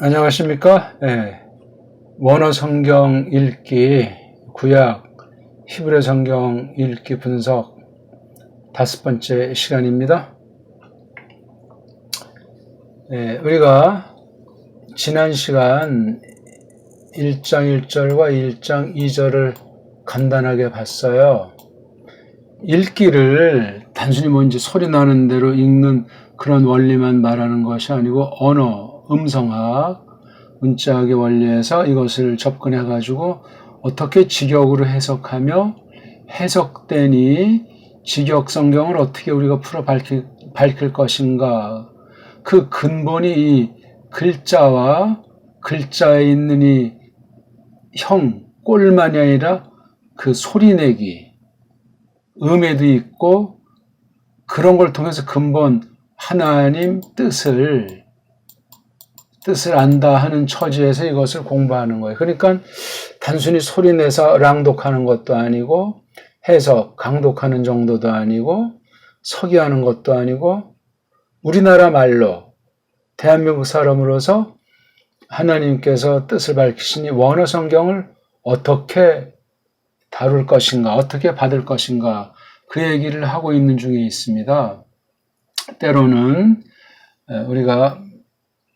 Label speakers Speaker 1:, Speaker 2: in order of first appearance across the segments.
Speaker 1: 안녕하십니까? 원어 성경 읽기, 구약 히브리 성경 읽기 분석 5번째 시간입니다. 우리가 지난 시간 1장 1절과 1장 2절을 간단하게 봤어요. 읽기를 단순히 뭔지 소리 나는 대로 읽는 그런 원리만 말하는 것이 아니고 언어, 음성학, 문자학의 원리에서 이것을 접근해가지고 어떻게 직역으로 해석하며 해석되니 직역 성경을 어떻게 우리가 풀어 밝힐 것인가. 그 근본이 이 글자와 글자에 있는 이 꼴만이 아니라 그 소리내기, 음에도 있고 그런 걸 통해서 근본 하나님 뜻을 안다 하는 처지에서 이것을 공부하는 거예요. 그러니까 단순히 소리내서 랑독하는 것도 아니고 해석, 강독하는 정도도 아니고 서기하는 것도 아니고 우리나라 말로 대한민국 사람으로서 하나님께서 뜻을 밝히시니 원어 성경을 어떻게 다룰 것인가, 어떻게 받을 것인가 그 얘기를 하고 있는 중에 있습니다. 때로는 우리가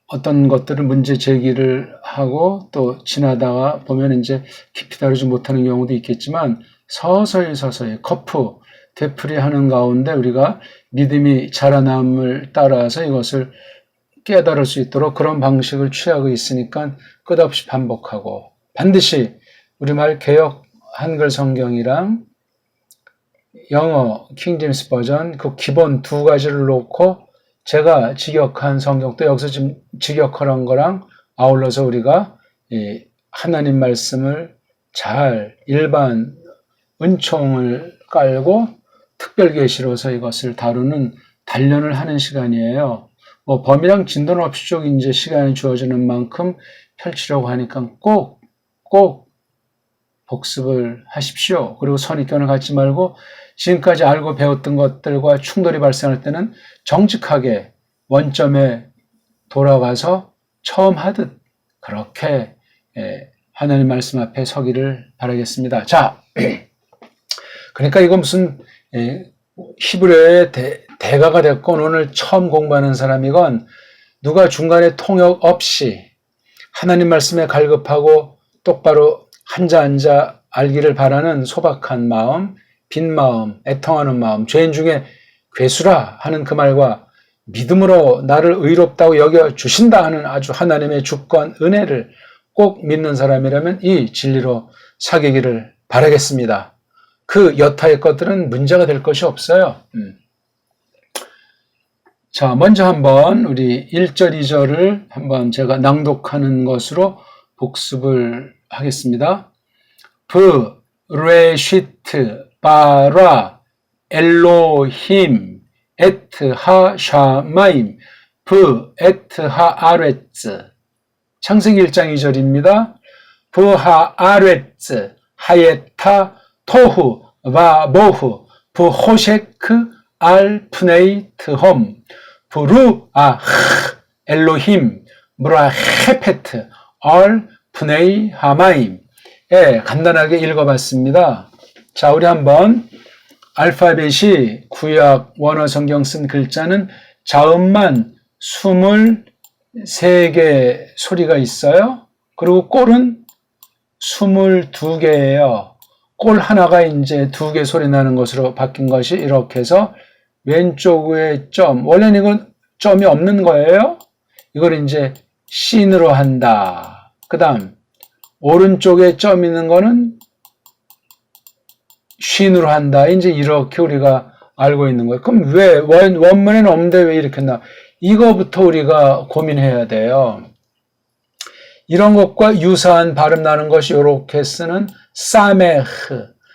Speaker 1: 어떤 것들을 문제 제기를 하고 또 지나다가 보면 이제 깊이 다루지 못하는 경우도 있겠지만 서서히 커프, 되풀이하는 가운데 우리가 믿음이 자라남을 따라서 이것을 깨달을 수 있도록 그런 방식을 취하고 있으니까 끝없이 반복하고 반드시 우리말 개역 한글 성경이랑 영어 킹제임스 버전 그 기본 두 가지를 놓고 제가 직역한 성경 또 여기서 지금 직역하는 거랑 아울러서 우리가 이 하나님 말씀을 잘 일반 은총을 깔고 특별 계시로서 이것을 다루는 단련을 하는 시간이에요. 뭐 범위랑 진도는 없이 쭉 이제 시간이 주어지는 만큼 펼치려고 하니까 꼭 복습을 하십시오. 그리고 선입견을 갖지 말고 지금까지 알고 배웠던 것들과 충돌이 발생할 때는 정직하게 원점에 돌아가서 처음 하듯 그렇게 하나님 말씀 앞에 서기를 바라겠습니다. 자, 그러니까 이거 무슨 히브리어의 대가가 됐건 오늘 처음 공부하는 사람이건 누가 중간에 통역 없이 하나님 말씀에 갈급하고 똑바로 한자 알기를 바라는 소박한 마음, 빈 마음, 애통하는 마음, 죄인 중에 괴수라 하는 그 말과 믿음으로 나를 의롭다고 여겨주신다 하는 아주 하나님의 주권, 은혜를 꼭 믿는 사람이라면 이 진리로 사귀기를 바라겠습니다. 그 여타의 것들은 문제가 될 것이 없어요. 자, 먼저 한번 우리 1절, 2절을 한번 제가 낭독하는 것으로 복습을 하겠습니다. 브레시트 바라 엘로힘 에트 하 샤마임 브 에트 하 아레츠. 창세기 1장 2절입니다. 브 하 아레츠 하예타 토후 바 보후 브 호셰크 알 프네이 트홈 브루 엘로힘 브라 헤페트 알 프네이 하마임. 간단하게 읽어봤습니다. 자, 우리 한번 알파벳이 구약 원어 성경 쓴 글자는 자음만 23개 소리가 있어요. 그리고 꼴은 22개예요. 꼴 하나가 이제 2개 소리 나는 것으로 바뀐 것이 이렇게 해서 왼쪽에 점, 원래는 이건 점이 없는 거예요. 이걸 이제 씬으로 한다. 그 다음 오른쪽에 점 있는 거는 쉰으로 한다. 이제 이렇게 우리가 알고 있는 거예요. 그럼 왜 원문에는 없는데 왜 이렇게 했나? 이거부터 우리가 고민해야 돼요. 이런 것과 유사한 발음 나는 것이 이렇게 쓰는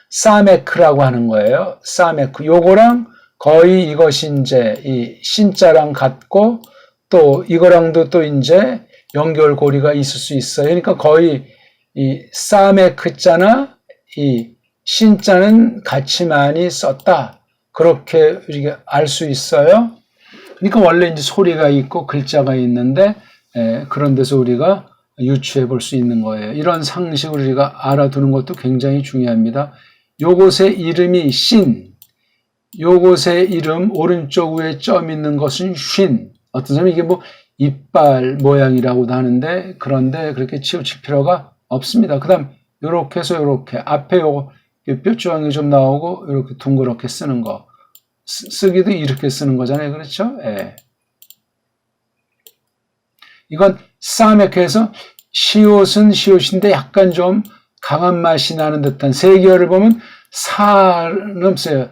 Speaker 1: 사메크라고 하는 거예요. 사메크. 요거랑 거의 이것이 이제 이 신자랑 같고 또 이거랑도 또 이제 연결고리가 있을 수 있어요. 그러니까 거의 이 사메크자나 이 신자는 같이 많이 썼다. 그렇게 우리가 알 수 있어요. 그러니까 원래 이제 소리가 있고 글자가 있는데 그런 데서 우리가 유추해 볼 수 있는 거예요. 이런 상식을 우리가 알아두는 것도 굉장히 중요합니다. 요것의 이름이 신, 요것의 이름 오른쪽 위에 점 있는 것은 쉰. 어떤 사람은 이게 뭐 이빨 모양이라고도 하는데 그런데 그렇게 치우칠 필요가 없습니다. 그 다음 요렇게 해서 요렇게 앞에 요거 뼈조각이 좀 나오고 이렇게 둥그렇게 쓰는 거 쓰기도 이렇게 쓰는 거잖아요. 그렇죠? 예. 이건 싸매해서 시옷은 시옷인데 약간 좀 강한 맛이 나는 듯한 세계어를 보면 사는 없어요.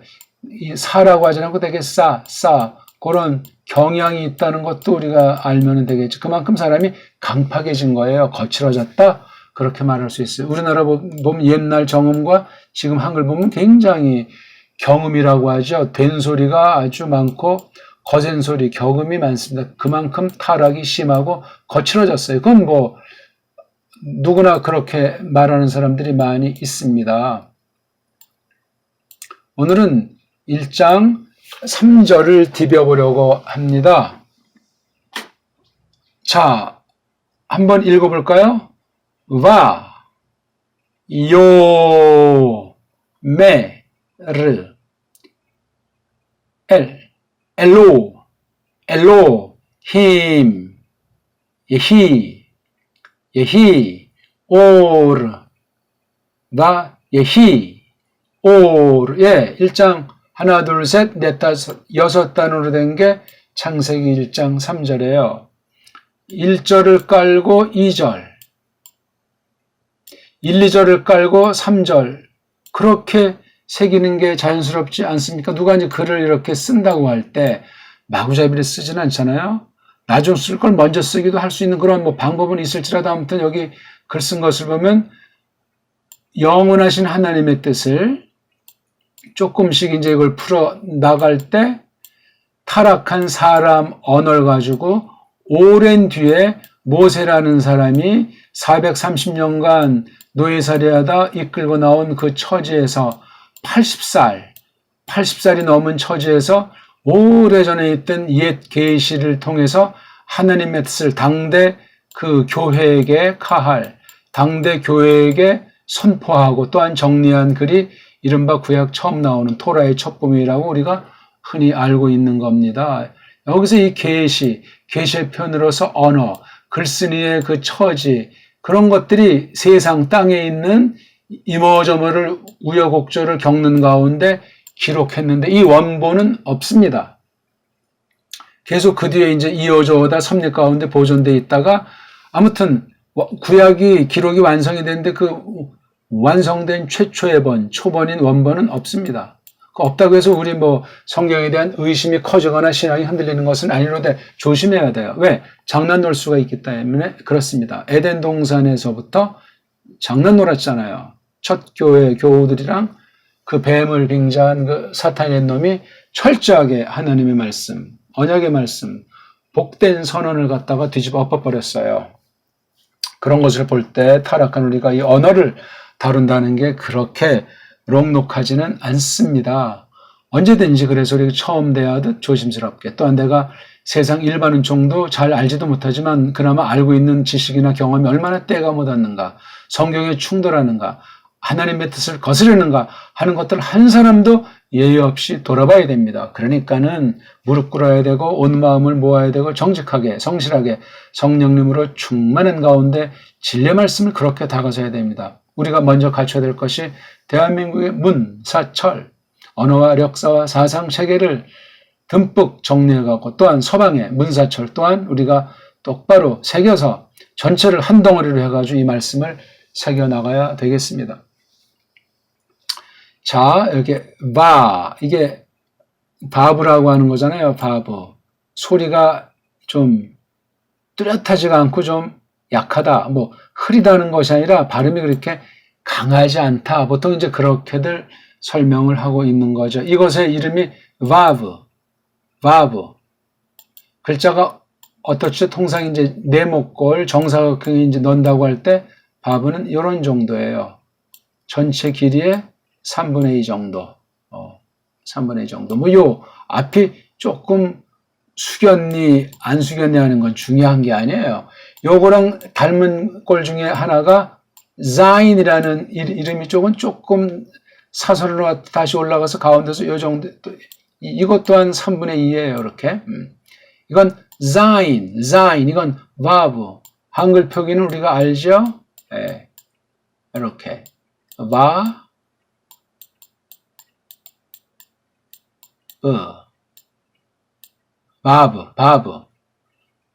Speaker 1: 이 사라고 하지 않고 되게 싸 그런 경향이 있다는 것도 우리가 알면 되겠죠. 그만큼 사람이 강팍해진 거예요. 거칠어졌다. 그렇게 말할 수 있어요. 우리나라 보면 옛날 정음과 지금 한글 보면 굉장히 경음이라고 하죠. 된 소리가 아주 많고 거센 소리, 격음이 많습니다. 그만큼 타락이 심하고 거칠어졌어요. 그건 뭐 누구나 그렇게 말하는 사람들이 많이 있습니다. 오늘은 1장 3절을 디벼보려고 합니다. 자, 한번 읽어볼까요? 와, 요, 메, 르, 엘로, 힘, 예히, 오르, 나, 예히, 오르. 예, 1장 하나, 둘, 셋, 넷, 다섯, 6단으로 된 게 창세기 1장 3절이에요. 1절을 깔고 2절, 1, 2절을 깔고 3절, 그렇게 새기는 게 자연스럽지 않습니까? 누가 이제 글을 이렇게 쓴다고 할 때 마구잡이를 쓰진 않잖아요. 나중 쓸 걸 먼저 쓰기도 할 수 있는 그런 뭐 방법은 있을지라도 아무튼 여기 글 쓴 것을 보면 영원하신 하나님의 뜻을 조금씩 이제 이걸 풀어 나갈 때 타락한 사람 언어를 가지고 오랜 뒤에 모세라는 사람이 430년간 노예살이하다 이끌고 나온 그 처지에서 80살이 넘은 처지에서 오래전에 있던 옛 계시를 통해서 하나님의 뜻을 당대 그 교회에게 카할, 당대 교회에게 선포하고 또한 정리한 글이 이른바 구약 처음 나오는 토라의 첫범위라고 우리가 흔히 알고 있는 겁니다. 여기서 이 계시의 편으로서 언어, 글쓴이의 그 처지, 그런 것들이 세상 땅에 있는 이모저모를 우여곡절을 겪는 가운데 기록했는데 이 원본은 없습니다. 계속 그 뒤에 이제 이어져 오다 섭리 가운데 보존돼 있다가 아무튼 구약이 기록이 완성이 됐는데 그 완성된 최초의 초본인 원본은 없습니다. 없다고 해서 우리 뭐 성경에 대한 의심이 커지거나 신앙이 흔들리는 것은 아니로되 조심해야 돼요. 왜? 장난 놀 수가 있기 때문에 그렇습니다. 에덴 동산에서부터 장난 놀았잖아요. 첫 교회 교우들이랑 그 뱀을 빙자한 그 사탄의 놈이 철저하게 하나님의 말씀, 언약의 말씀, 복된 선언을 갖다가 뒤집어 엎어버렸어요. 그런 것을 볼 때 타락한 우리가 이 언어를 다룬다는 게 그렇게 록록하지는 않습니다. 언제든지 그래서 우리가 처음 대하듯 조심스럽게, 또한 내가 세상 일반은 정도 잘 알지도 못하지만 그나마 알고 있는 지식이나 경험이 얼마나 때가 묻었는가, 성경에 충돌하는가, 하나님의 뜻을 거스르는가 하는 것들 한 사람도 예의 없이 돌아봐야 됩니다. 그러니까는 무릎 꿇어야 되고 온 마음을 모아야 되고 정직하게 성실하게 성령님으로 충만한 가운데 진리의 말씀을 그렇게 다가서야 됩니다. 우리가 먼저 갖춰야 될 것이 대한민국의 문사철, 언어와 역사와 사상 체계를 듬뿍 정리해갖고 또한 서방의 문사철 또한 우리가 똑바로 새겨서 전체를 한 덩어리로 해가지고 이 말씀을 새겨나가야 되겠습니다. 자, 이렇게 이게 바브라고 하는 거잖아요. 바브. 소리가 좀 뚜렷하지가 않고 좀 약하다, 뭐 흐리다는 것이 아니라 발음이 그렇게 강하지 않다. 보통 이제 그렇게들 설명을 하고 있는 거죠. 이것의 이름이 바브. 글자가 어떻죠? 통상 이제 네모꼴 정사각형에 이제 넣는다고 할 때 바브는 이런 정도예요. 전체 길이의 3분의 2 정도. 3분의 2 정도. 뭐 요 앞이 조금 숙였니 안 숙였니 하는 건 중요한 게 아니에요. 요거랑 닮은 꼴 중에 하나가 zain이라는 이름이 조금 사선으로 다시 올라가서 가운데서 요 정도, 이것 또한 3분의 2예요. 이렇게. 이건 zain, 이건 verb. 한글 표기는 우리가 알죠? 예. 이렇게. verb.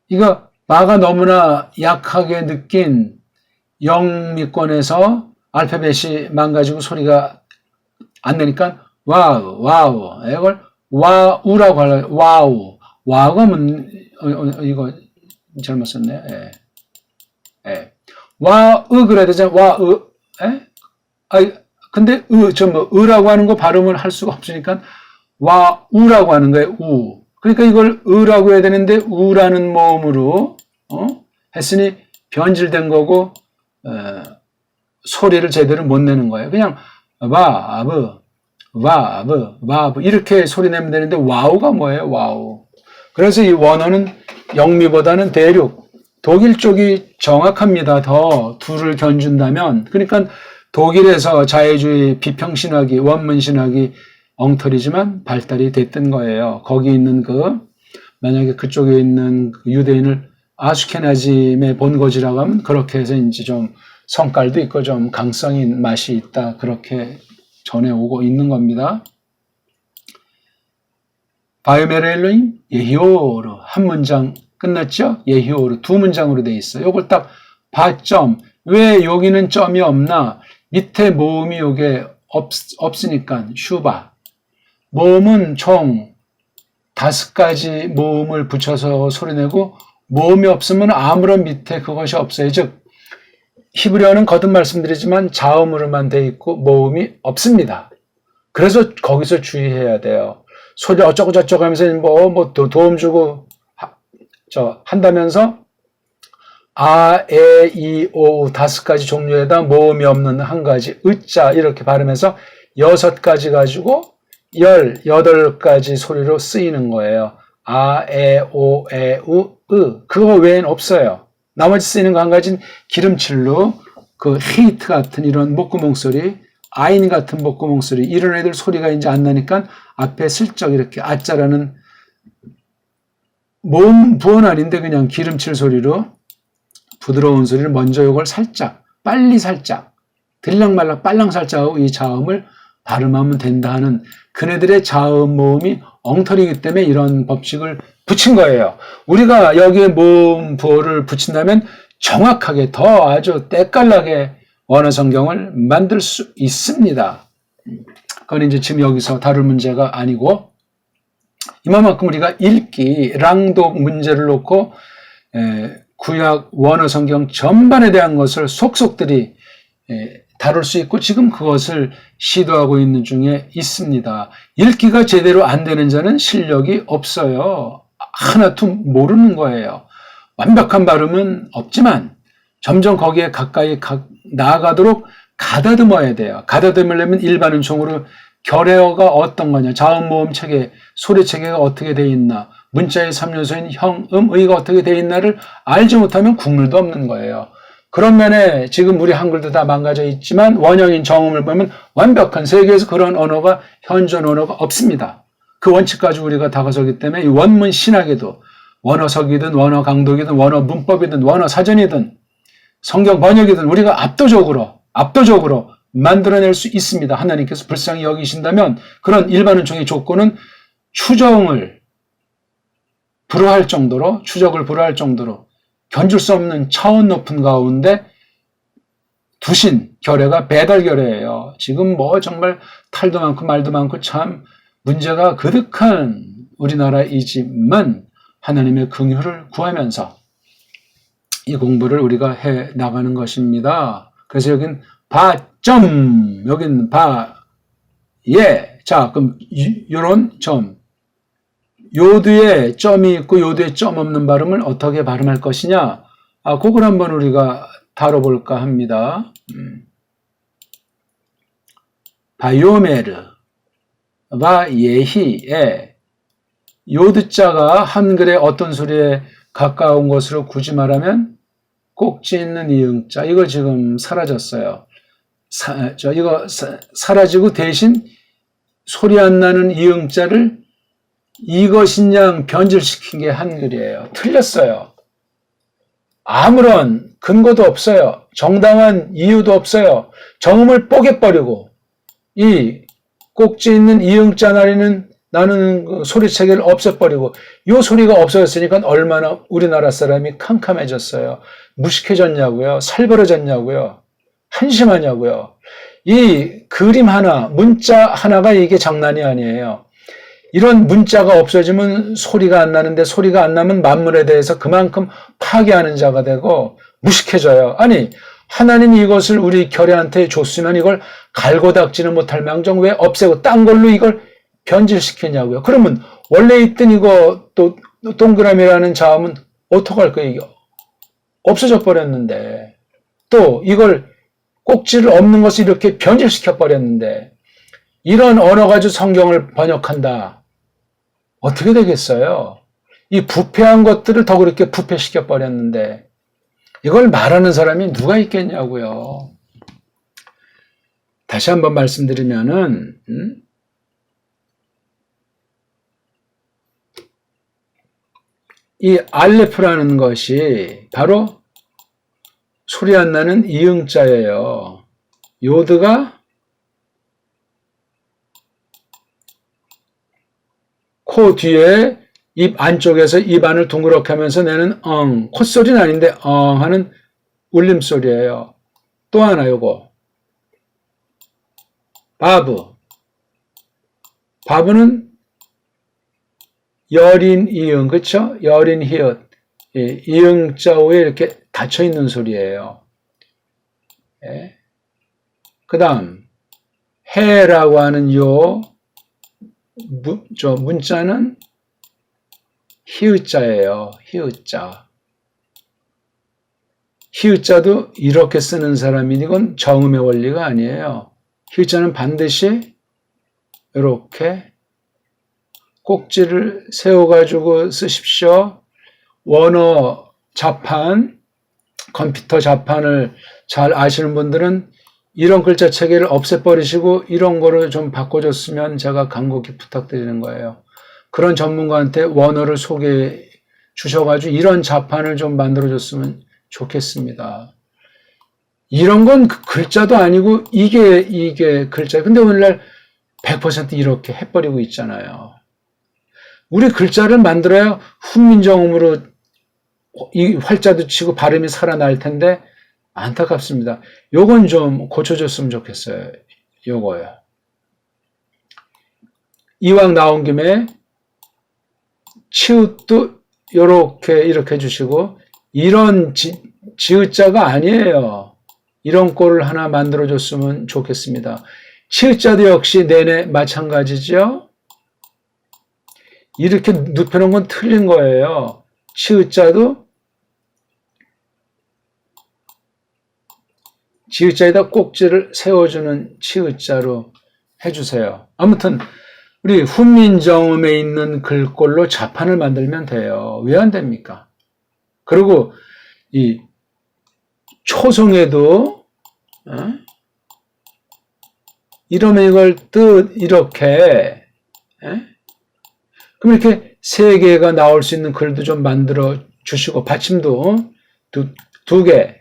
Speaker 1: 이거 마가 너무나 약하게 느낀 영미권에서 알파벳이 망가지고 소리가 안 되니까 와우. 이걸 와우라고 하려고. 와우가 이거 잘못 썼네. 예. 와으 그래야 되잖아. 와으. 예? 근데 으라고 하는 거 발음을 할 수가 없으니까 와우라고 하는 거예요. 우. 그러니까 이걸 으라고 해야 되는데 우라는 모음으로 했으니 변질된 거고 소리를 제대로 못 내는 거예요. 그냥 와브 이렇게 소리 내면 되는데 와우가 뭐예요? 와우. 그래서 이 원어는 영미보다는 대륙 독일 쪽이 정확합니다. 더 둘을 견준다면. 그러니까 독일에서 자유주의 비평신학이 원문신학이 엉터리지만 발달이 됐던 거예요. 거기 있는 만약에 그쪽에 있는 유대인을 아슈케나즘의 본거지라고 하면 그렇게 해서 이제 좀 성깔도 있고 좀 강성이 맛이 있다. 그렇게 전해오고 있는 겁니다. 바이메렐로임 예히오르 한 문장 끝났죠? 예히오르 두 문장으로 돼 있어요. 요걸 딱 바점. 왜 여기는 점이 없나? 밑에 모음이 요게 없으니까 슈바. 모음은 총 5가지 모음을 붙여서 소리내고 모음이 없으면 아무런 밑에 그것이 없어요. 즉 히브리어는 거듭 말씀드리지만 자음으로만 돼 있고 모음이 없습니다. 그래서 거기서 주의해야 돼요. 소리 어쩌고 저쩌고 하면서 도움 주고 한다면서 아, 에, 이, 오 5가지 종류에다 모음이 없는 한 가지 으자 이렇게 발음해서 6가지 가지고 18가지 소리로 쓰이는 거예요. 아, 에, 오, 에, 우, 으. 그거 외엔 없어요. 나머지 쓰이는 거 한 가지는 기름칠로 히트 같은 이런 목구멍 소리, 아인 같은 목구멍 소리, 이런 애들 소리가 이제 안 나니까 앞에 슬쩍 이렇게 아짜라는 모음 부원 아닌데 그냥 기름칠 소리로 부드러운 소리를 먼저 이걸 살짝, 빨리 살짝, 들락말락 빨랑 살짝 하고 이 자음을 발음하면 된다 하는 그네들의 자음 모음이 엉터리이기 때문에 이런 법칙을 붙인 거예요. 우리가 여기에 모음 부호를 붙인다면 정확하게 더 아주 때깔나게 원어 성경을 만들 수 있습니다. 그건 이제 지금 여기서 다룰 문제가 아니고 이만큼 우리가 읽기, 랑독 문제를 놓고 구약 원어 성경 전반에 대한 것을 속속들이 다룰 수 있고 지금 그것을 시도하고 있는 중에 있습니다. 읽기가 제대로 안 되는 자는 실력이 없어요. 하나도 모르는 거예요. 완벽한 발음은 없지만 점점 거기에 가까이 나아가도록 가다듬어야 돼요. 가다듬으려면 일반 은총으로 결의어가 어떤 거냐, 자음, 모음 체계, 소리 체계가 어떻게 돼 있나, 문자의 3요소인 형, 의가 어떻게 돼 있나를 알지 못하면 국물도 없는 거예요. 그런 면에 지금 우리 한글도 다 망가져 있지만 원형인 정음을 보면 완벽한 세계에서 그런 언어가 현존 언어가 없습니다. 그 원칙 가지고 우리가 다가서기 때문에 이 원문 신학에도 원어석이든 원어 강독이든 원어 문법이든 원어 사전이든 성경 번역이든 우리가 압도적으로 만들어낼 수 있습니다. 하나님께서 불쌍히 여기신다면 그런 일반 은총의 조건은 추적을 불허할 정도로 견줄 수 없는 차원 높은 가운데 두신 결례가 배달 결례예요. 지금 정말 탈도 많고 말도 많고 참 문제가 그득한 우리나라이지만 하나님의 긍휼을 구하면서 이 공부를 우리가 해 나가는 것입니다. 그래서 여긴 바점, 여긴 예. 자, 그럼 요런 점, 요드에 점이 있고 요드에 점 없는 발음을 어떻게 발음할 것이냐? 그걸 한번 우리가 다뤄볼까 합니다. 바요메르, 바예히에, 요드자가 한글의 어떤 소리에 가까운 것으로 굳이 말하면 꼭지 있는 이응자, 이거 지금 사라졌어요. 이거 사라지고 대신 소리 안 나는 이응자를 이것인양 변질시킨 게 한글이에요. 틀렸어요. 아무런 근거도 없어요. 정당한 이유도 없어요. 정음을 뽀개버리고 이 꼭지 있는 이응자 나는 그 소리체계를 없애버리고 이 소리가 없어졌으니까 얼마나 우리나라 사람이 캄캄해졌어요. 무식해졌냐고요. 살벌해졌냐고요. 한심하냐고요. 이 그림 하나, 문자 하나가 이게 장난이 아니에요. 이런 문자가 없어지면 소리가 안 나는데 소리가 안 나면 만물에 대해서 그만큼 파괴하는 자가 되고 무식해져요. 아니 하나님이 이것을 우리 결의한테 줬으면 이걸 갈고 닦지는 못할 망정 왜 없애고 딴 걸로 이걸 변질시켰냐고요. 그러면 원래 있던 이거 또 동그라미라는 자음은 어떡할 거예요? 이거 없어져 버렸는데 또 이걸 꼭지를 없는 것을 이렇게 변질시켜 버렸는데 이런 언어 가지고 성경을 번역한다. 어떻게 되겠어요? 이 부패한 것들을 더 그렇게 부패시켜 버렸는데 이걸 말하는 사람이 누가 있겠냐고요. 다시 한번 말씀드리면은 이 알레프라는 것이 바로 소리 안 나는 이응자예요. 요드가 코 뒤에 입 안쪽에서 입 안을 둥그렇게 하면서 내는 콧소리는 아닌데 하는 울림소리예요. 또 하나 요거 바브는 여린 이응, 그쵸? 여린 히읗, 이응자 후에 이렇게 닫혀있는 소리예요. 예. 그 다음 해라고 하는 문자는 히읗자예요. 히읗자도 이렇게 쓰는 사람이니 이건 정음의 원리가 아니에요. 히읗자는 반드시 이렇게 꼭지를 세워가지고 쓰십시오. 원어 자판, 컴퓨터 자판을 잘 아시는 분들은 이런 글자 체계를 없애버리시고 이런 거를 좀 바꿔줬으면 제가 간곡히 부탁드리는 거예요. 그런 전문가한테 원어를 소개해 주셔가지고 이런 자판을 좀 만들어줬으면 좋겠습니다. 이런 건 글자도 아니고 이게 글자예요. 근데 오늘날 100% 이렇게 해버리고 있잖아요. 우리 글자를 만들어야 훈민정음으로 이 활자도 치고 발음이 살아날 텐데 안타깝습니다. 요건 좀 고쳐줬으면 좋겠어요. 요거요. 이왕 나온 김에 치읓도 이렇게 해주시고 이런 지읒자가 아니에요. 이런 꼴을 하나 만들어줬으면 좋겠습니다. 치읓자도 역시 내내 마찬가지죠. 이렇게 눕혀놓은 건 틀린 거예요. 치읓자도 지읒자에다 꼭지를 세워주는 치읒자로 해주세요. 아무튼 우리 훈민정음에 있는 글꼴로 자판을 만들면 돼요. 왜 안 됩니까? 그리고 이 초성에도 이러면 이걸 이렇게 그럼 이렇게 세 개가 나올 수 있는 글도 좀 만들어 주시고 받침도 두 개,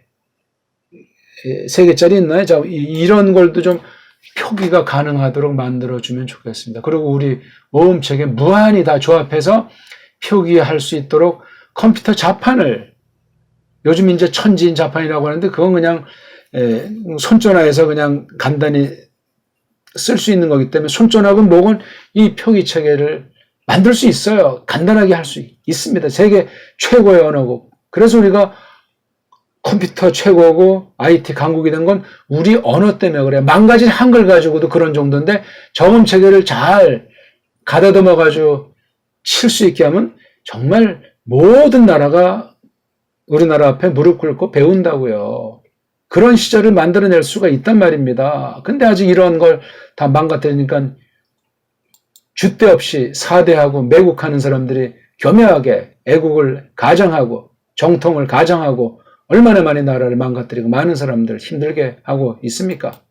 Speaker 1: 세 개짜리 있나요? 자, 이런 걸도 좀 표기가 가능하도록 만들어주면 좋겠습니다. 그리고 우리 모음책에 무한히 다 조합해서 표기할 수 있도록 컴퓨터 자판을 요즘 이제 천지인 자판이라고 하는데 그건 그냥 손전화에서 그냥 간단히 쓸 수 있는 거기 때문에 손전화하고 목은 이 표기 체계를 만들 수 있어요. 간단하게 할 수 있습니다. 세계 최고의 언어고. 그래서 우리가 컴퓨터 최고고 IT 강국이 된 건 우리 언어 때문에 그래요. 망가진 한글 가지고도 그런 정도인데 정음 체계를 잘 가다듬어 가지고 칠 수 있게 하면 정말 모든 나라가 우리나라 앞에 무릎 꿇고 배운다고요. 그런 시절을 만들어낼 수가 있단 말입니다. 근데 아직 이런 걸 다 망가뜨리니까 줏대 없이 사대하고 매국하는 사람들이 교묘하게 애국을 가정하고 정통을 가정하고 얼마나 많이 나라를 망가뜨리고 많은 사람들 힘들게 하고 있습니까?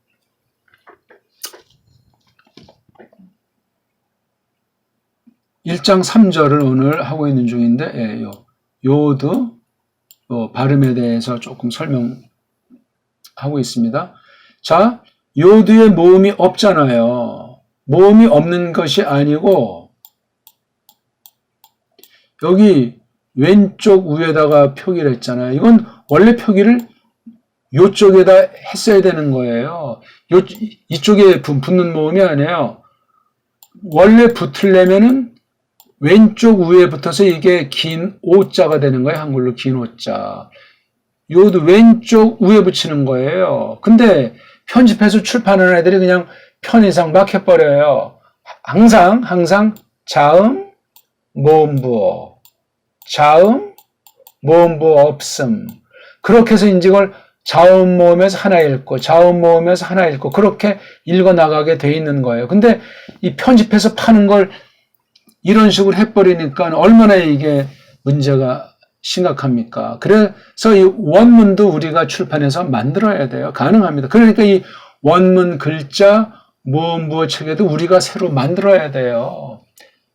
Speaker 1: (1장 3절을) 오늘 하고 있는 중인데, 예, 요드 발음에 대해서 조금 설명하고 있습니다. 자, 요드에 모음이 없잖아요. 모음이 없는 것이 아니고 여기 왼쪽 위에다가 표기를 했잖아요. 이건 원래 표기를 요쪽에다 했어야 되는 거예요. 이쪽에 붙는 모음이 아니에요. 원래 붙으려면은 왼쪽 위에 붙어서 이게 긴 오자가 되는 거예요. 한글로 긴 오자. 요도 왼쪽 위에 붙이는 거예요. 근데 편집해서 출판하는 애들이 그냥 편의상 막 해버려요. 항상 자음, 모음부어, 자음, 모음부어 없음. 그렇게 해서 이제 이걸 자음 모음에서 하나 읽고 자음 모음에서 하나 읽고 그렇게 읽어나가게 돼 있는 거예요. 근데 이 편집해서 파는 걸 이런 식으로 해버리니까 얼마나 이게 문제가 심각합니까? 그래서 이 원문도 우리가 출판해서 만들어야 돼요. 가능합니다. 그러니까 이 원문 글자 모음부어 체계도 우리가 새로 만들어야 돼요.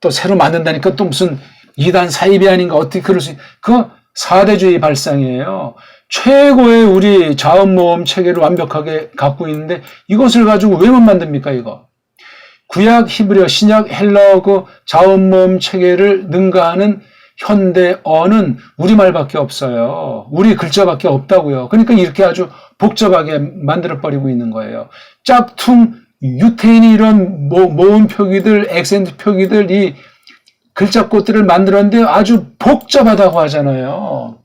Speaker 1: 또 새로 만든다니까 또 무슨 이단 사입이 아닌가 어떻게 그럴 수 그거 사대주의 발상이에요. 최고의 우리 자음 모음 체계를 완벽하게 갖고 있는데 이것을 가지고 왜 못 만듭니까 이거? 구약 히브리어, 신약 헬라어 그 자음 모음 체계를 능가하는 현대어는 우리말밖에 없어요. 우리 글자밖에 없다고요. 그러니까 이렇게 아주 복잡하게 만들어버리고 있는 거예요. 짝퉁, 유태인이 이런 모음 표기들, 액센트 표기들, 이 글자꽃들을 만들었는데 아주 복잡하다고 하잖아요.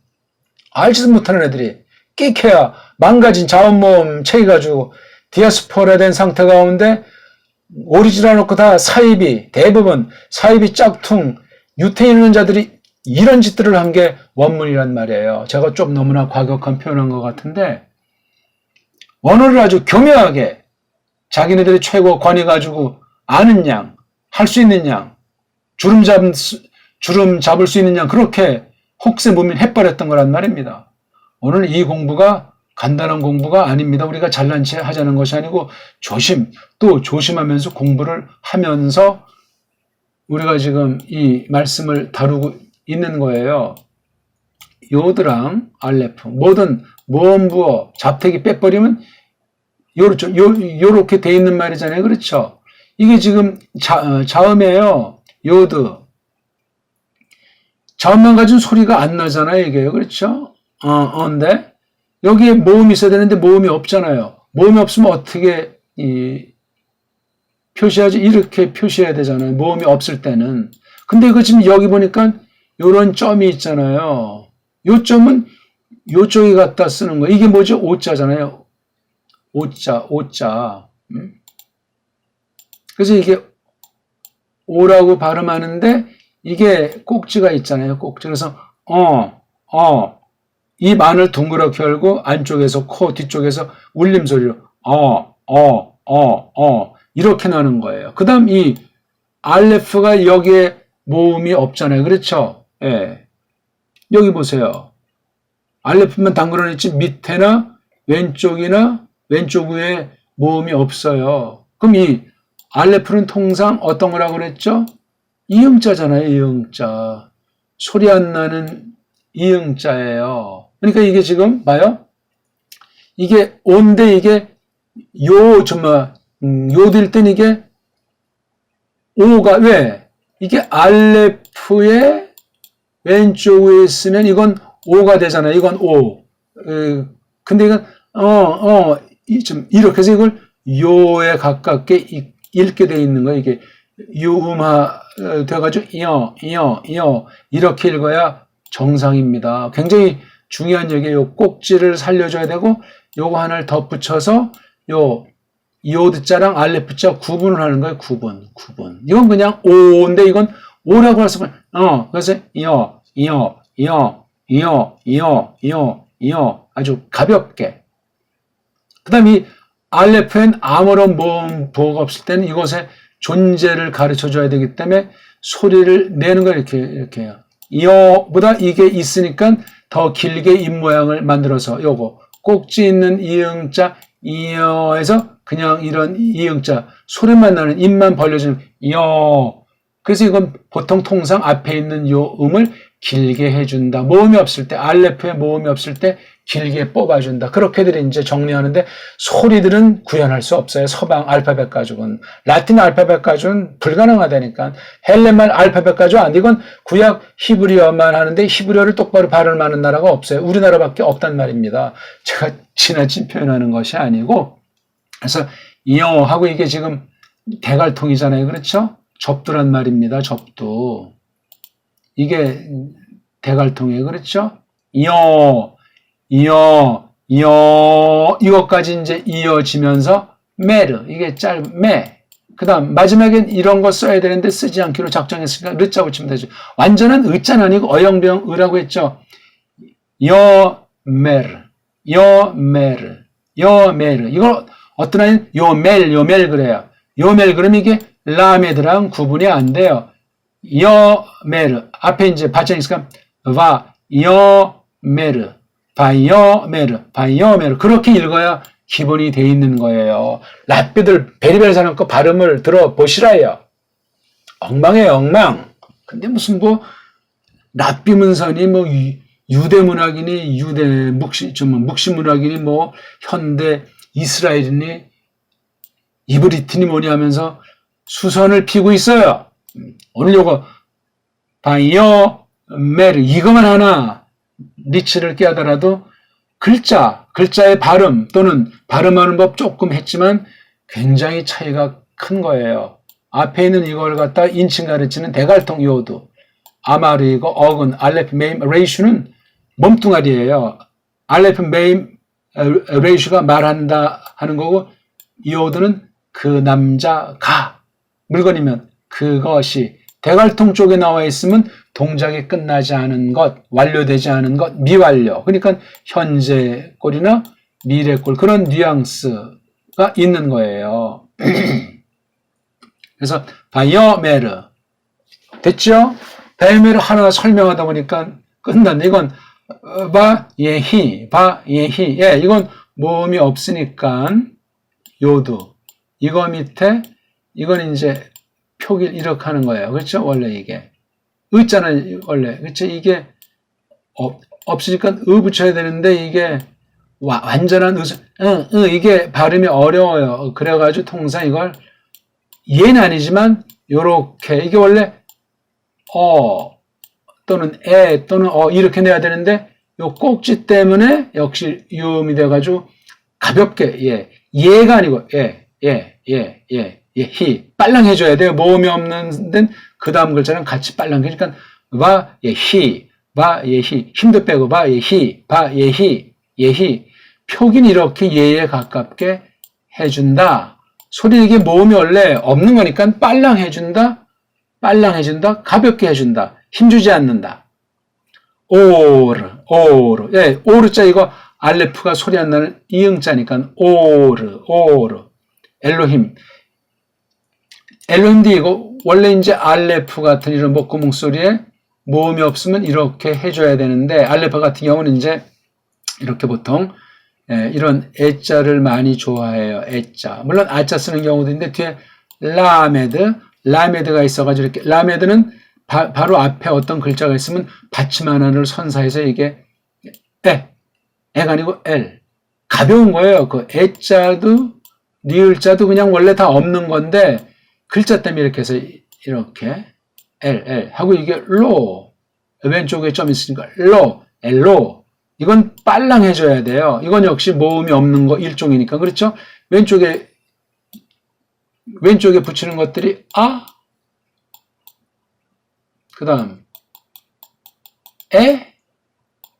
Speaker 1: 알지도 못하는 애들이 끽해야 망가진 자음 모음 체계 가지고 디아스포라 된 상태 가운데 오리지널 놓고 다 사입이, 대부분 사입이 짝퉁, 유태인 자들이 이런 짓들을 한 게 원문이란 말이에요. 제가 좀 너무나 과격한 표현한 것 같은데, 원어를 아주 교묘하게 자기네들이 최고 권위 가지고 아는 양, 할 수 있는 양, 주름 잡을 수 있는 양, 그렇게 혹세무민 해버렸던 거란 말입니다. 오늘 이 공부가 간단한 공부가 아닙니다. 우리가 잘난 체 하자는 것이 아니고 또 조심하면서 공부를 하면서 우리가 지금 이 말씀을 다루고 있는 거예요. 요드랑 알레프 모든 모음부어 잡택이 빼버리면 요렇게 돼 있는 말이잖아요. 그렇죠? 이게 지금 자음이에요. 요드. 자음만 가진 소리가 안 나잖아요. 이게요. 그렇죠? 근데 여기에 모음이 있어야 되는데 모음이 없잖아요. 모음이 없으면 어떻게 표시하지? 이렇게 표시해야 되잖아요. 모음이 없을 때는. 근데 이거 지금 여기 보니까 요런 점이 있잖아요. 요 점은 요쪽에 갖다 쓰는 거예요. 이게 뭐죠? 오자잖아요. 오자. 그래서 이게 오라고 발음하는데 이게 꼭지가 있잖아요. 꼭지. 그래서 입 안을 둥그렇게 열고 안쪽에서 코 뒤쪽에서 울림소리로 이렇게 나는 거예요. 그 다음 이 알레프가 여기에 모음이 없잖아요. 그렇죠? 예. 여기 보세요. 알레프만 당그러냈지 밑에나 왼쪽이나 왼쪽 위에 모음이 없어요. 그럼 이 알레프는 통상 어떤 거라고 그랬죠? 이응자잖아요. 이응자. 소리 안 나는 이응자예요. 그러니까 이게 지금 봐요. 이게 온데 이게 요될 땐 이게 오가 왜? 이게 알레프의 왼쪽 위에 있으면 이건 오가 되잖아요. 이건 오. 근데 이건 이렇게 해서 이걸 요에 가깝게 읽게 돼 있는 거예요. 이게 유음화 돼가지고 이렇게 읽어야 정상입니다. 굉장히 중요한 얘기예요. 꼭지를 살려줘야 되고 요거 하나를 덧붙여서 이오드자랑 알레프자 구분을 하는 거예요. 구분. 이건 그냥 오인데 이건 오라고 할 수가 그래서 아주 가볍게. 그 다음에 이 알레프엔 아무런 모음 부호가 없을 때는 이것에 존재를 가르쳐 줘야 되기 때문에 소리를 내는 걸 이렇게 해요. 이어보다 이게 있으니까 더 길게 입 모양을 만들어서 요거 꼭지 있는 이응자 이어에서 그냥 이런 이응자 소리만 나는 입만 벌려주는 이어. 그래서 이건 보통 통상 앞에 있는 요 음을 길게 해준다. 모음이 없을 때, 알레프에 모음이 없을 때 길게 뽑아준다. 그렇게들 이제 정리하는데 소리들은 구현할 수 없어요. 서방 알파벳 가지고는. 라틴 알파벳 가지고는 불가능하다니까. 헬렌말 알파벳 가지고 안 이건 구약 히브리어만 하는데 히브리어를 똑바로 발음하는 나라가 없어요. 우리나라밖에 없단 말입니다. 제가 지나친 표현하는 것이 아니고. 그래서 이어 하고 이게 지금 대갈통이잖아요. 그렇죠? 접두란 말입니다. 접두. 이게 대갈통이에요. 그렇죠? 이어, 이것까지 이제 이어지면서 메르, 이게 메. 그 다음, 마지막엔 이런 거 써야 되는데 쓰지 않기로 작정했으니까 르자 붙이면 되죠. 완전한 의자는 아니고 어영병 의라고 했죠. 여메르. 이걸 어떤 아이는 요멜 그래요. 요멜 그러면 이게 라메드랑 구분이 안 돼요. 여메르. 앞에 이제 받침이 있으니까 여메르. 바이어메르. 그렇게 읽어야 기본이 돼 있는 거예요. 랍비들 베리베리 사람 거 발음을 들어보시라요. 엉망이에요, 엉망. 근데 무슨 랍비 문선이 유대 문학이니, 묵시 문학이니, 현대 이스라엘이니, 이브리트니 뭐니 하면서 수선을 피고 있어요. 오늘 요거, 바이어메르. 이거만 하나, 리치를 깨하더라도 글자의 발음 또는 발음하는 법 조금 했지만 굉장히 차이가 큰 거예요. 앞에 있는 이걸 갖다 인칭 가르치는 대갈통 요드, 아마르이고 어근, 알레프, 메임, 레이슈는 몸뚱아리예요. 알레프, 메임, 레이슈가 말한다 하는 거고 요드는 그 남자가 물건이면 그것이 대갈통 쪽에 나와 있으면 동작이 끝나지 않은 것, 완료되지 않은 것, 미완료. 그러니까 현재 꼴이나 미래 꼴 그런 뉘앙스가 있는 거예요. 그래서 바이어메르 됐죠? 바이어메르 하나 설명하다 보니까 끝났네. 이건 바예히 예, 이건 모음이 없으니까 요드 이거 밑에 이건 이제 표기를 이렇게 하는 거예요. 그렇죠? 원래 이게. 의자는 원래. 그렇죠? 이게 없으니까 붙여야 되는데 이게 완전한 이게 발음이 어려워요. 그래가지고 통상 이걸 얘는 아니지만 요렇게 이게 원래 또는 또는 이렇게 내야 되는데 요 꼭지 때문에 역시 유음이 돼가지고 가볍게 얘가 아니고 히 빨랑 해줘야 돼요. 모음이 없는 데는 그 다음 글자랑 같이 빨랑 해주니까 히 힘도 빼고 히 표기는 이렇게 예에 가깝게 해준다. 소리 이게 모음이 원래 없는 거니까 빨랑 해준다, 가볍게 해준다, 힘주지 않는다. 오르 오르자 이거 알레프가 소리 안 나는 이응자니까 오르 엘로힘도 이거 원래 이제 알레프 같은 이런 목구멍 소리에 모음이 없으면 이렇게 해줘야 되는데 알레프 같은 경우는 이제 이렇게 보통 이런 애자를 많이 좋아해요. 애자 물론 아자 쓰는 경우도 있는데 뒤에 라메드가 있어가지고 이렇게 라메드는 바로 앞에 어떤 글자가 있으면 받침 하나를 선사해서 이게 애가 아니고 엘 가벼운 거예요. 그 애자도 리을자도 그냥 원래 다 없는 건데 글자 때문에 이렇게 해서 이렇게 L 하고 이게 로 왼쪽에 점 있으니까 엘로 이건 빨랑 해줘야 돼요. 이건 역시 모음이 없는 거 일종이니까 그렇죠? 왼쪽에 붙이는 것들이 그 다음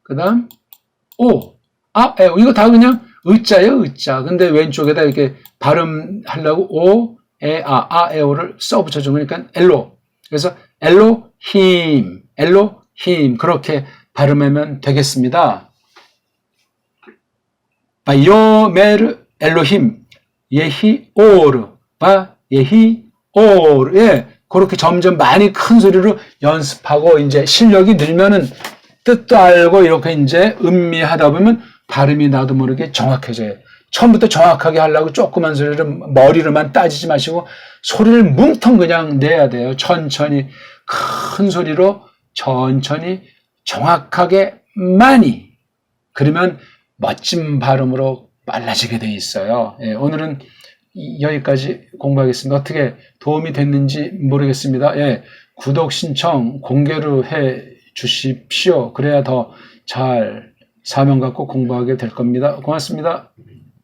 Speaker 1: 그 다음 이거 다 그냥 의자예요. 의자. 근데 왼쪽에다 이렇게 발음하려고 에오를 써 붙여주면 그러니까 엘로. 그래서 엘로힘 그렇게 발음하면 되겠습니다. 바이오메르 엘로힘 예히 오르 예히 예, 그렇게 점점 많이 큰 소리로 연습하고 이제 실력이 늘면은 뜻도 알고 이렇게 이제 음미하다 보면 발음이 나도 모르게 정확해져요. 처음부터 정확하게 하려고 조그만 소리를 머리로만 따지지 마시고 소리를 뭉텅 그냥 내야 돼요. 천천히 큰 소리로 천천히 정확하게 많이. 그러면 멋진 발음으로 빨라지게 돼 있어요. 예, 오늘은 여기까지 공부하겠습니다. 어떻게 도움이 됐는지 모르겠습니다. 예, 구독 신청 공개로 해 주십시오. 그래야 더 잘 사명 갖고 공부하게 될 겁니다. 고맙습니다.